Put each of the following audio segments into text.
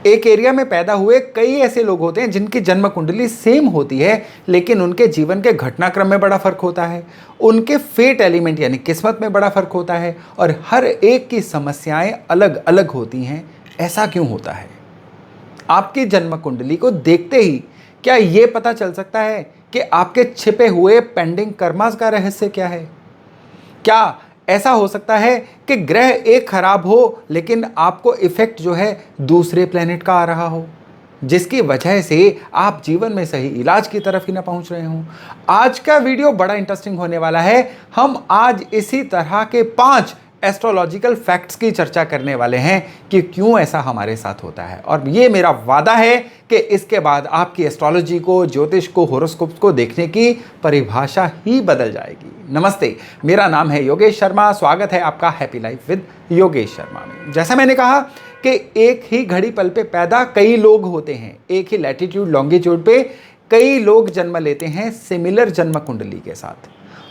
एक एरिया में पैदा हुए कई ऐसे लोग होते हैं जिनकी जन्म कुंडली सेम होती है, लेकिन उनके जीवन के घटनाक्रम में बड़ा फर्क होता है, उनके फेट एलिमेंट यानी किस्मत में बड़ा फर्क होता है, और हर एक की समस्याएं अलग अलग होती हैं। ऐसा क्यों होता है? आपकी जन्म कुंडली को देखते ही क्या ये पता चल सकता है कि आपके छिपे हुए पेंडिंग कर्मास का रहस्य क्या है? क्या ऐसा हो सकता है कि ग्रह एक खराब हो लेकिन आपको इफेक्ट जो है दूसरे प्लेनेट का आ रहा हो, जिसकी वजह से आप जीवन में सही इलाज की तरफ ही ना पहुंच रहे हों? आज का वीडियो बड़ा इंटरेस्टिंग होने वाला है। हम आज इसी तरह के 5 एस्ट्रोलॉजिकल फैक्ट्स की चर्चा करने वाले हैं कि क्यों ऐसा हमारे साथ होता है, और ये मेरा वादा है कि इसके बाद आपकी एस्ट्रोलॉजी को, ज्योतिष को, होरोस्कोप को देखने की परिभाषा ही बदल जाएगी। नमस्ते, मेरा नाम है योगेश शर्मा। स्वागत है आपका happy life with Yogesh Sharma में। जैसा मैंने कहा कि एक ही घड़ी पल पे पैदा कई लोग होते हैं, एक ही लैटिट्यूड लॉन्गिट्यूड पे कई लोग जन्म लेते हैं सिमिलर जन्म कुंडली के साथ,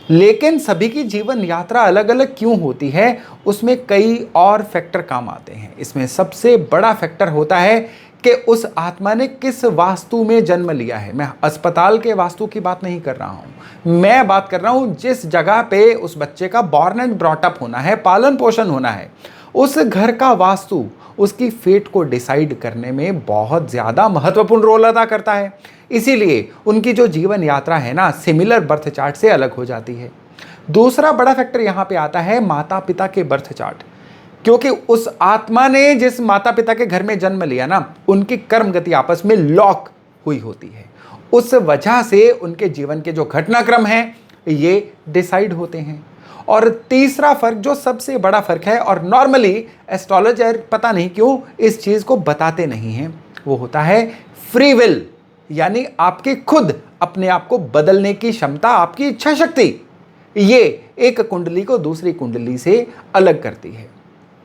लेकिन सभी की जीवन यात्रा अलग अलग क्यों होती है? उसमें कई और फैक्टर काम आते हैं। इसमें सबसे बड़ा फैक्टर होता है कि उस आत्मा ने किस वास्तु में जन्म लिया है। मैं अस्पताल के वास्तु की बात नहीं कर रहा हूं, मैं बात कर रहा हूं जिस जगह पे उस बच्चे का बॉर्न एंड ब्रॉटअप होना है, पालन पोषण होना है, उस घर का वास्तु उसकी फेट को डिसाइड करने में बहुत ज़्यादा महत्वपूर्ण रोल अदा करता है। इसीलिए उनकी जो जीवन यात्रा है ना, सिमिलर बर्थ चार्ट से अलग हो जाती है। दूसरा बड़ा फैक्टर यहाँ पे आता है माता पिता के बर्थ चार्ट, क्योंकि उस आत्मा ने जिस माता पिता के घर में जन्म लिया ना, उनकी कर्म गति आपस में लॉक हुई होती है। उस वजह से उनके जीवन के जो घटनाक्रम हैं ये डिसाइड होते हैं। और तीसरा फर्क जो सबसे बड़ा फर्क है, और नॉर्मली एस्ट्रोलॉजर पता नहीं क्यों इस चीज को बताते नहीं हैं, वो होता है फ्री विल, यानी आपके खुद अपने आप को बदलने की क्षमता, आपकी इच्छा शक्ति। ये एक कुंडली को दूसरी कुंडली से अलग करती है।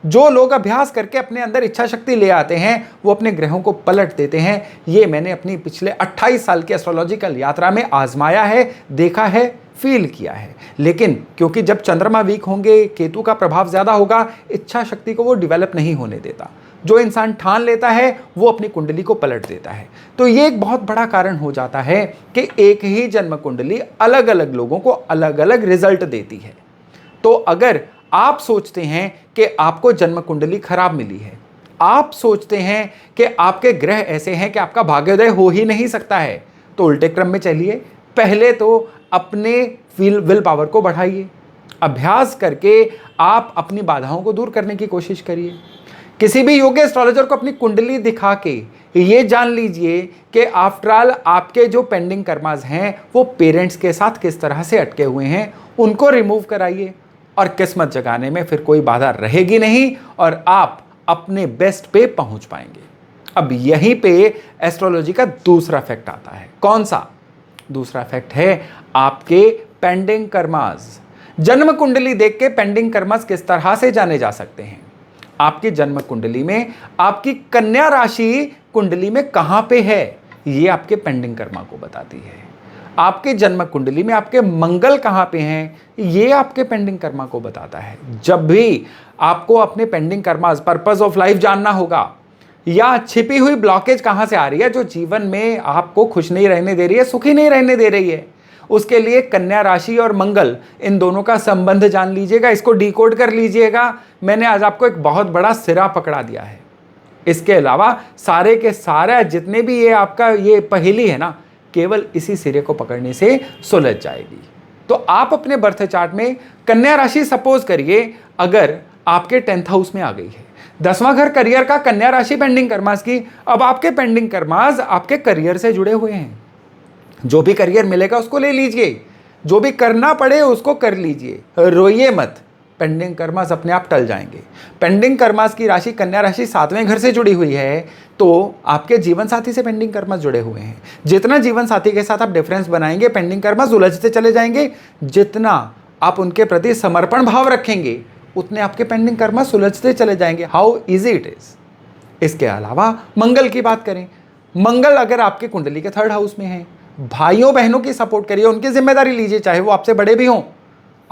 जो लोग अभ्यास करके अपने अंदर इच्छा शक्ति ले आते हैं वो अपने ग्रहों को पलट देते हैं। ये मैंने अपनी पिछले 28 साल की एस्ट्रोलॉजिकल यात्रा में आजमाया है, देखा है, फील किया है। लेकिन क्योंकि जब चंद्रमा वीक होंगे, केतु का प्रभाव ज्यादा होगा, इच्छा शक्ति को वो डेवलप नहीं होने देता। जो इंसान ठान लेता है वो अपनी कुंडली को पलट देता है। तो ये एक बहुत बड़ा कारण हो जाता है कि एक ही जन्म कुंडली अलग अलग लोगों को अलग अलग रिजल्ट देती है। तो अगर आप सोचते हैं कि आपको जन्म कुंडली खराब मिली है, आप सोचते हैं कि आपके ग्रह ऐसे हैं कि आपका भाग्योदय हो ही नहीं सकता है, तो उल्टे क्रम में चलिए। पहले तो अपने विल पावर को बढ़ाइए, अभ्यास करके आप अपनी बाधाओं को दूर करने की कोशिश करिए। किसी भी योग्य एस्ट्रोलॉजर को अपनी कुंडली दिखा के ये जान लीजिए कि आफ्टर ऑल आपके जो पेंडिंग कर्मास हैं वो पेरेंट्स के साथ किस तरह से अटके हुए हैं, उनको रिमूव कराइए और किस्मत जगाने में फिर कोई बाधा रहेगी नहीं और आप अपने बेस्ट पे पहुंच पाएंगे। अब यहीं पे एस्ट्रोलॉजी का दूसरा फैक्ट आता है। कौन सा दूसरा फैक्ट है? आपके पेंडिंग कर्मास। जन्म कुंडली देख के पेंडिंग कर्मास किस तरह से जाने जा सकते हैं? आपकी जन्म कुंडली में आपकी कन्या राशि कुंडली में कहां पे है, ये आपके पेंडिंग कर्मा को बताती है। आपके जन्म कुंडली में आपके मंगल कहां पे हैं, ये आपके पेंडिंग कर्मा को बताता है। जब भी आपको अपने pending karmas, purpose of life जानना होगा, या छिपी हुई ब्लॉकेज कहां से आ रही है जो जीवन में आपको खुश नहीं रहने दे रही है, सुखी नहीं रहने दे रही है, उसके लिए कन्या राशि और मंगल, इन दोनों का संबंध जान लीजिएगा, इसको डिकोड कर लीजिएगा। मैंने आज आपको एक बहुत बड़ा सिरा पकड़ा दिया है। इसके अलावा सारे के सारे जितने भी ये आपका ये पहेली है ना, केवल इसी सिरे को पकड़ने से सुलझ जाएगी। तो आप अपने बर्थ चार्ट में कन्या राशि सपोज करिए अगर आपके 10th हाउस में आ गई है, 10वां घर करियर का, कन्या राशि पेंडिंग कर्मास की। अब आपके पेंडिंग कर्मास आपके करियर से जुड़े हुए हैं। जो भी करियर मिलेगा उसको ले लीजिए, जो भी करना पड़े उसको कर लीजिए, रोइए मत, पेंडिंग कर्मास अपने आप टल जाएंगे। पेंडिंग कर्मास की राशि कन्या राशि 7वें घर से जुड़ी हुई है, तो आपके जीवन साथी से पेंडिंग कर्मास जुड़े हुए हैं। जितना जीवन साथी के साथ आप डिफरेंस बनाएंगे, पेंडिंग कर्मास उलझते चले जाएंगे। जितना आप उनके प्रति समर्पण भाव रखेंगे, उतने आपके पेंडिंग कर्मास सुलझते चले जाएंगे। How easy it is. इसके अलावा मंगल की बात करें, मंगल अगर आपके कुंडली के 3rd हाउस में है, भाइयों बहनों की सपोर्ट करिए, उनकी जिम्मेदारी लीजिए, चाहे वो आपसे बड़े भी हों,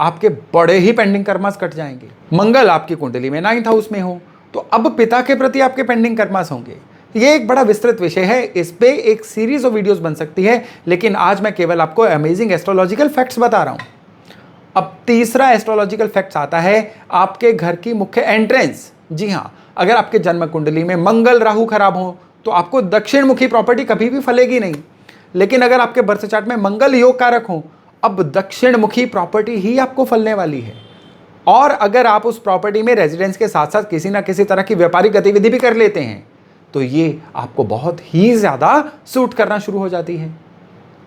आपके बड़े ही पेंडिंग कर्मास कट जाएंगे। मंगल आपकी कुंडली में 9th हाउस में हो तो अब पिता के प्रति आपके पेंडिंग कर्मास होंगे, ये एक बड़ा विस्तृत विषय है, इस पे एक सीरीज ऑफ वीडियोस बन सकती है, लेकिन आज मैं केवल आपको अमेजिंग एस्ट्रोलॉजिकल फैक्ट्स बता रहा हूं। अब तीसरा एस्ट्रोलॉजिकल फैक्ट्स आता है आपके घर की मुख्य एंट्रेंस। जी हाँ, अगर आपके जन्म कुंडली में मंगल राहु खराब हो तो आपको दक्षिण मुखी प्रॉपर्टी कभी भी फलेगी नहीं। लेकिन अगर आपके बर्थ चार्ट में मंगल योग कारक हो, अब दक्षिण मुखी प्रॉपर्टी ही आपको फलने वाली है। और अगर आप उस प्रॉपर्टी में रेजिडेंस के साथ साथ किसी ना किसी तरह की व्यापारिक गतिविधि भी कर लेते हैं तो ये आपको बहुत ही ज्यादा सूट करना शुरू हो जाती है।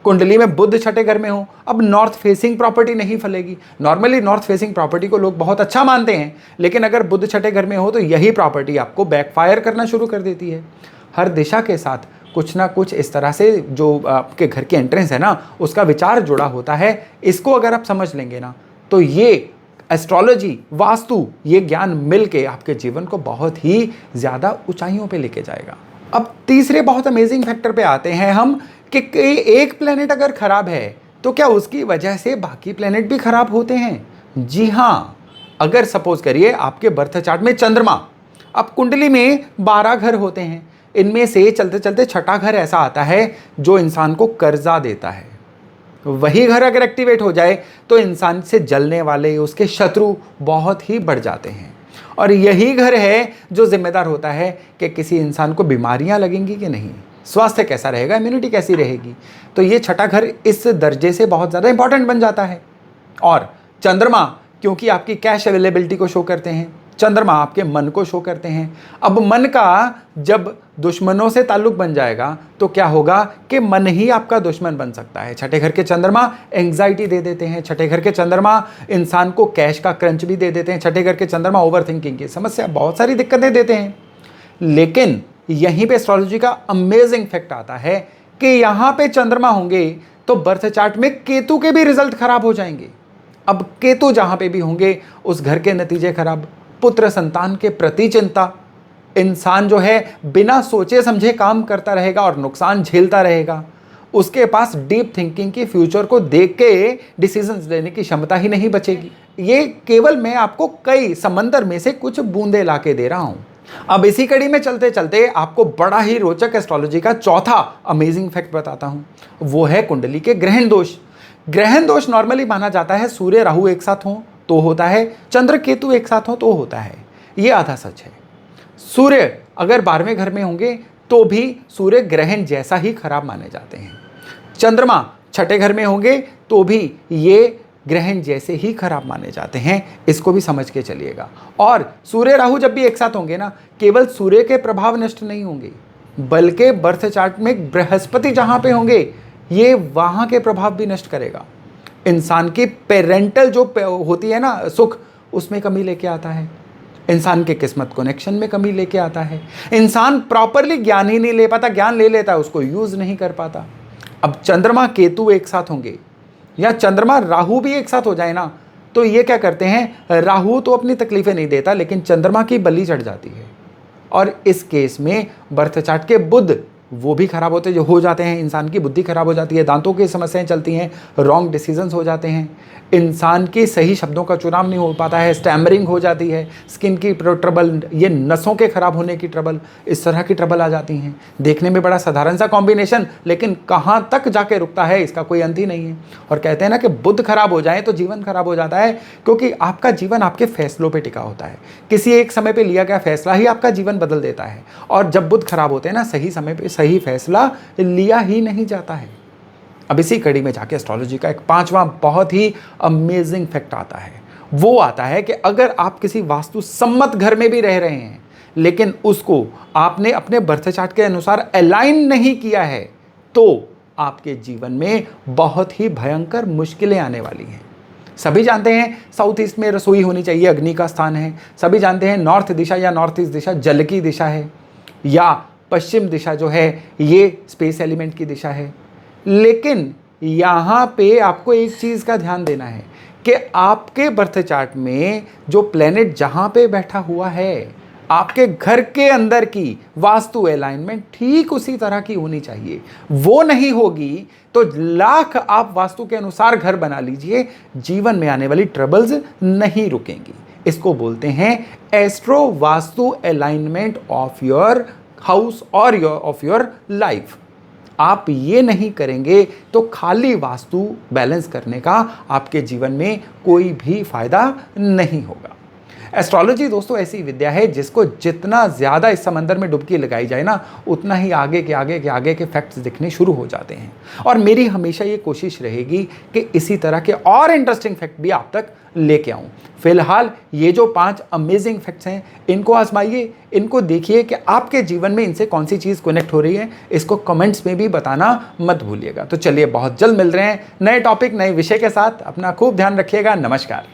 कुंडली में बुध छठे घर में हो, अब नॉर्थ फेसिंग प्रॉपर्टी नहीं फलेगी। नॉर्मली नॉर्थ फेसिंग प्रॉपर्टी को लोग बहुत अच्छा मानते हैं, लेकिन अगर बुध छठे घर में हो तो यही प्रॉपर्टी आपको बैकफायर करना शुरू कर देती है। हर दिशा के साथ कुछ ना कुछ इस तरह से जो आपके घर की एंट्रेंस है ना, उसका विचार जुड़ा होता है। इसको अगर आप समझ लेंगे ना तो ये एस्ट्रोलॉजी, वास्तु, ये ज्ञान मिलके आपके जीवन को बहुत ही ज़्यादा ऊंचाइयों पे लेके जाएगा। अब तीसरे बहुत अमेजिंग फैक्टर पे आते हैं हम कि एक प्लेनेट अगर खराब है तो क्या उसकी वजह से बाकी प्लेनेट भी खराब होते हैं? जी हाँ, अगर सपोज करिए आपके बर्थ चार्ट में चंद्रमा, अब कुंडली में 12 घर होते हैं, इनमें से चलते चलते छठा घर ऐसा आता है जो इंसान को कर्जा देता है। वही घर अगर एक्टिवेट हो जाए तो इंसान से जलने वाले उसके शत्रु बहुत ही बढ़ जाते हैं। और यही घर है जो जिम्मेदार होता है कि किसी इंसान को बीमारियां लगेंगी कि नहीं, स्वास्थ्य कैसा रहेगा, इम्यूनिटी कैसी रहेगी। तो ये छठा घर इस दर्जे से बहुत ज़्यादा इंपॉर्टेंट बन जाता है। और चंद्रमा क्योंकि आपकी कैश अवेलेबिलिटी को शो करते हैं, चंद्रमा आपके मन को शो करते हैं। अब मन का जब दुश्मनों से ताल्लुक बन जाएगा तो क्या होगा कि मन ही आपका दुश्मन बन सकता है। छठे घर के चंद्रमा एंग्जाइटी दे देते हैं, छठे घर के चंद्रमा इंसान को कैश का क्रंच भी दे देते हैं, छठे घर के चंद्रमा ओवर थिंकिंग की समस्या, बहुत सारी दिक्कतें देते हैं। लेकिन यहीं पे एस्ट्रोलॉजी का अमेजिंग फैक्ट आता है कि यहाँ पे चंद्रमा होंगे तो बर्थ चार्ट में केतु के भी रिजल्ट खराब हो जाएंगे। अब केतु जहाँ पे भी होंगे उस घर के नतीजे खराब, पुत्र संतान के प्रति चिंता, इंसान जो है बिना सोचे समझे काम करता रहेगा और नुकसान झेलता रहेगा। उसके पास डीप थिंकिंग की, फ्यूचर को देख के डिसीजंस लेने की क्षमता ही नहीं बचेगी। ये केवल मैं आपको कई समंदर में से कुछ बूंदे ला के दे रहा हूं। अब इसी कड़ी में चलते चलते आपको बड़ा ही रोचक एस्ट्रोलॉजी का चौथा अमेजिंग फैक्ट बताता हूं, वो है कुंडली के ग्रहण दोष। ग्रहण दोष नॉर्मली माना जाता है सूर्य राहु एक साथ हो तो होता है, चंद्र केतु एक साथ हो तो होता है। ये आधा सच है। सूर्य अगर 12वें घर में होंगे तो भी सूर्य ग्रहण जैसा ही खराब माने जाते हैं। चंद्रमा छठे घर में होंगे तो भी ये ग्रहण जैसे ही खराब माने जाते हैं, इसको भी समझ के चलिएगा। और सूर्य राहु जब भी एक साथ होंगे ना, केवल सूर्य के प्रभाव नष्ट नहीं होंगे बल्कि बर्थ चार्ट में बृहस्पति जहां पे होंगे ये वहां के प्रभाव भी नष्ट करेगा। इंसान की पेरेंटल जो होती है ना सुख, उसमें कमी लेके आता है। इंसान के किस्मत कनेक्शन में कमी लेके आता है। इंसान प्रॉपरली ज्ञान ही नहीं ले पाता, ज्ञान ले लेता है उसको यूज नहीं कर पाता। अब चंद्रमा केतु एक साथ होंगे या चंद्रमा राहु भी एक साथ हो जाए ना, तो ये क्या करते हैं, राहु तो अपनी तकलीफें नहीं देता लेकिन चंद्रमा की बलि चढ़ जाती है। और इस केस में बर्थ चार्ट के बुध वो भी खराब होते जो हो जाते हैं, इंसान की बुद्धि खराब हो जाती है, दांतों की समस्याएं चलती हैं, रॉन्ग डिसीजंस हो जाते हैं, इंसान की सही शब्दों का चुनाव नहीं हो पाता है, स्टैमरिंग हो जाती है, स्किन की ट्रबल, ये नसों के खराब होने की ट्रबल, इस तरह की ट्रबल आ जाती हैं। देखने में बड़ा साधारण सा कॉम्बिनेशन, लेकिन कहाँ तक जाके रुकता है इसका कोई अंत ही नहीं है। और कहते हैं ना कि बुध खराब हो जाए तो जीवन खराब हो जाता है, क्योंकि आपका जीवन आपके फैसलों पर टिका होता है। किसी एक समय पर लिया गया फैसला ही आपका जीवन बदल देता है। और जब बुध खराब होते हैं ना, सही समय पर सही फैसला लिया ही नहीं जाता है। अब इसी कड़ी में जाके एस्ट्रोलॉजी का एक पांचवा बहुत ही अमेजिंग फैक्ट आता है। वो आता है कि अगर आप किसी वास्तु सम्मत घर में भी रह रहे हैं लेकिन उसको आपने अपने बर्थ चार्ट के अनुसार अलाइन नहीं किया है तो आपके जीवन में बहुत ही भयंकर मुश्किलें आने वाली हैं। सभी जानते हैं साउथ ईस्ट में रसोई होनी चाहिए, अग्नि का स्थान है। सभी जानते हैं नॉर्थ दिशा या नॉर्थ ईस्ट दिशा जल की दिशा है, या पश्चिम दिशा जो है ये स्पेस एलिमेंट की दिशा है। लेकिन यहाँ पे आपको एक चीज़ का ध्यान देना है कि आपके बर्थ चार्ट में जो प्लेनेट जहाँ पे बैठा हुआ है, आपके घर के अंदर की वास्तु अलाइनमेंट ठीक उसी तरह की होनी चाहिए। वो नहीं होगी तो लाख आप वास्तु के अनुसार घर बना लीजिए, जीवन में आने वाली ट्रबल्स नहीं रुकेंगी। इसको बोलते हैं astro vastu alignment of your house और ऑफ योर लाइफ। आप ये नहीं करेंगे तो खाली वास्तु बैलेंस करने का आपके जीवन में कोई भी फायदा नहीं होगा। एस्ट्रोलॉजी दोस्तों ऐसी विद्या है जिसको जितना ज़्यादा इस समंदर में डुबकी लगाई जाए ना, उतना ही आगे के फैक्ट्स दिखने शुरू हो जाते हैं। और मेरी हमेशा ये कोशिश रहेगी कि इसी तरह के और इंटरेस्टिंग फैक्ट भी आप तक लेके आऊँ। फिलहाल ये जो 5 अमेजिंग फैक्ट्स हैं, इनको आजमाइए, इनको देखिए कि आपके जीवन में इनसे कौन सी चीज़ कनेक्ट हो रही है। इसको कमेंट्स में भी बताना मत भूलिएगा। तो चलिए बहुत जल्द मिल रहे हैं नए टॉपिक नए विषय के साथ। अपना खूब ध्यान रखिएगा। नमस्कार।